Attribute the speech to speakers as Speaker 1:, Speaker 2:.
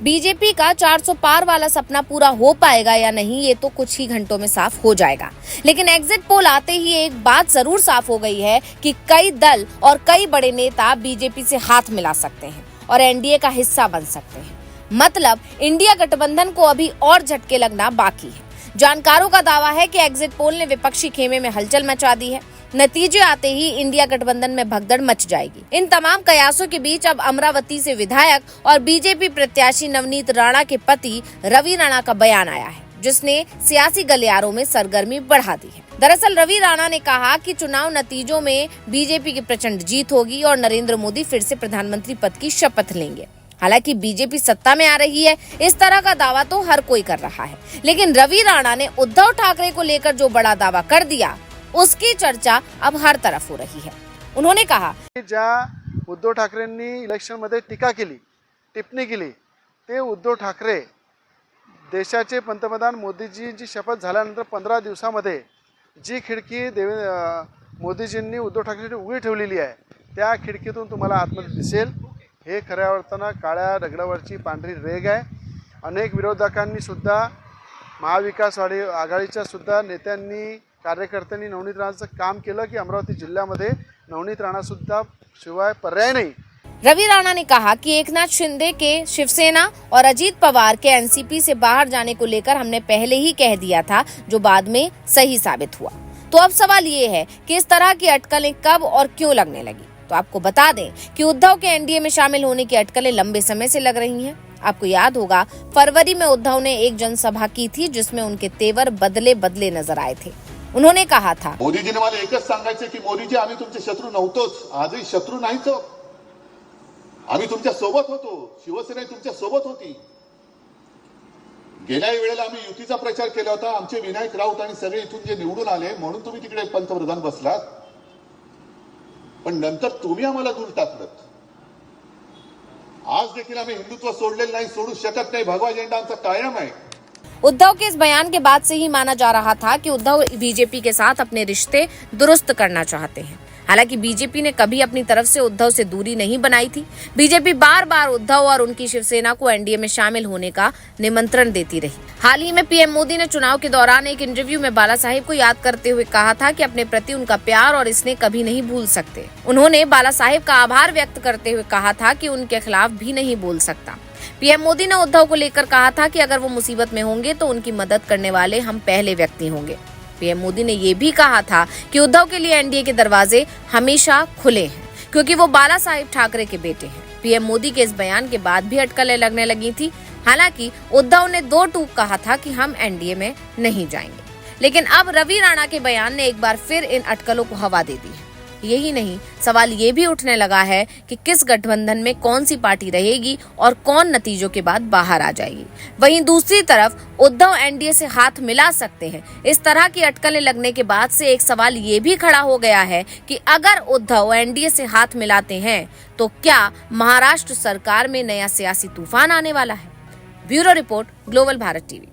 Speaker 1: BJP का 400 पार वाला सपना पूरा हो पाएगा या नहीं, ये तो कुछ ही घंटों में साफ हो जाएगा। लेकिन एग्जिट पोल आते ही एक बात जरूर साफ हो गई है कि कई दल और कई बड़े नेता बीजेपी से हाथ मिला सकते हैं और एनडीए का हिस्सा बन सकते हैं। मतलब इंडिया गठबंधन को अभी और झटके लगना बाकी है। जानकारों का दावा है कि एग्जिट पोल ने विपक्षी खेमे में हलचल मचा दी है। नतीजे आते ही इंडिया गठबंधन में भगदड़ मच जाएगी। इन तमाम कयासों के बीच अब अमरावती से विधायक और बीजेपी प्रत्याशी नवनीत राणा के पति रवि राणा का बयान आया है, जिसने सियासी गलियारों में सरगर्मी बढ़ा दी है। दरअसल रवि राणा ने कहा कि चुनाव नतीजों में बीजेपी की प्रचंड जीत होगी और नरेंद्र मोदी फिर से प्रधानमंत्री पद की शपथ लेंगे। हालांकि बीजेपी सत्ता में आ रही है, इस तरह का दावा तो हर कोई कर रहा है, लेकिन रवि राणा ने उद्धव ठाकरे को लेकर जो बड़ा दावा कर दिया, उसकी चर्चा अब हर तरफ हो रही है। उन्होंने कहा,
Speaker 2: ज्या उद्धव ठाकरेंनी इलेक्शन मध्ये टीका केली, टिप्पणी केली, ते उद्धव ठाकरे देशाचे पंतप्रधान मोदीजींची शपथ झाल्यानंतर 15 दिवसामध्ये जी खिडकी मोदीजींनी उद्धव ठाकरेंनी उघडी ठेवलेली आहे, त्या खिडकीतून तुम्हाला आतमध्ये दिसेल हे खऱ्या अर्थानं काळ्या दगडावरची पांढरी रेघ आहे। अनेक विरोधकांनी सुद्धा, महाविकास आघाडीच्या सुद्धा नेत्यांनी, कार्यकर्त्यांनी नवनीत राणाचं काम केलं की अमरावती जिल्ह्यामध्ये नवनीत राणा सुद्धा शिवाय पर्याय नहीं।
Speaker 1: रवि राणा ने कहा कि एकनाथ शिंदे के शिवसेना और अजीत पवार के एनसीपी से बाहर जाने को लेकर हमने पहले ही कह दिया था, जो बाद में सही साबित हुआ। तो अब सवाल ये है कि इस तरह की अटकलें कब और क्यों लगने लगी। तो आपको बता दें कि उद्धव के एनडीए में शामिल होने की अटकलें लंबे समय से लग रही हैं। आपको याद होगा, फरवरी में उद्धव ने एक जनसभा की थी जिसमें उनके तेवर बदले बदले नजर आए थे। उन्होंने कहा था,
Speaker 3: मोदीजीने मला एकच सांगायचे की मोदीजी आम्ही तुमचे शत्रू नव्हतोच, आजही शत्रू नाहीच, आम्ही तुमच्या सोबत होतो, शिवसेना तुमच्या सोबत होती। गेल्या वेळेला आम्ही युतीचा प्रचार केला होता, आमचे विनायक राऊत आणि सगळे इथून जे निवडून आले म्हणून तुम्ही तिकडे पंतप्रधान बसलात, पण नंतर तुम्ही आम्हाला दूर टाकलत। आज देखील आम्ही हिंदुत्व सोडलेलं नाही, सोडू शकत नाही, भगवा झेंडा आमचा कायम आहे।
Speaker 1: उद्धव के इस बयान के बाद से ही माना जा रहा था कि उद्धव बीजेपी के साथ अपने रिश्ते दुरुस्त करना चाहते हैं। हालांकि बीजेपी ने कभी अपनी तरफ से उद्धव से दूरी नहीं बनाई थी। बीजेपी बार बार उद्धव और उनकी शिवसेना को एनडीए में शामिल होने का निमंत्रण देती रही। हाल ही में पीएम मोदी ने चुनाव के दौरान एक इंटरव्यू में बाला साहेब को याद करते हुए कहा था कि अपने प्रति उनका प्यार और स्नेह कभी नहीं भूल सकते। उन्होंने बाला साहेब का आभार व्यक्त करते हुए कहा था कि उनके खिलाफ भी नहीं बोल सकता। पीएम मोदी ने उद्धव को लेकर कहा था कि अगर वो मुसीबत में होंगे तो उनकी मदद करने वाले हम पहले व्यक्ति होंगे। पीएम मोदी ने ये भी कहा था कि उद्धव के लिए एनडीए के दरवाजे हमेशा खुले हैं, क्योंकि वो बाला साहेब ठाकरे के बेटे हैं। पीएम मोदी के इस बयान के बाद भी अटकलें लगने लगी थी। हालांकि उद्धव ने 2 टूक कहा था कि हम एनडीए में नहीं जाएंगे, लेकिन अब रवि राणा के बयान ने एक बार फिर इन अटकलों को हवा दे दी है। यही नहीं, सवाल ये भी उठने लगा है कि किस गठबंधन में कौन सी पार्टी रहेगी और कौन नतीजों के बाद बाहर आ जाएगी। वहीं दूसरी तरफ उद्धव एनडीए से हाथ मिला सकते हैं। इस तरह की अटकलें लगने के बाद से एक सवाल ये भी खड़ा हो गया है कि अगर उद्धव एनडीए से हाथ मिलाते हैं तो क्या महाराष्ट्र सरकार में नया सियासी तूफान आने वाला है। Bureau report, global Bharat TV.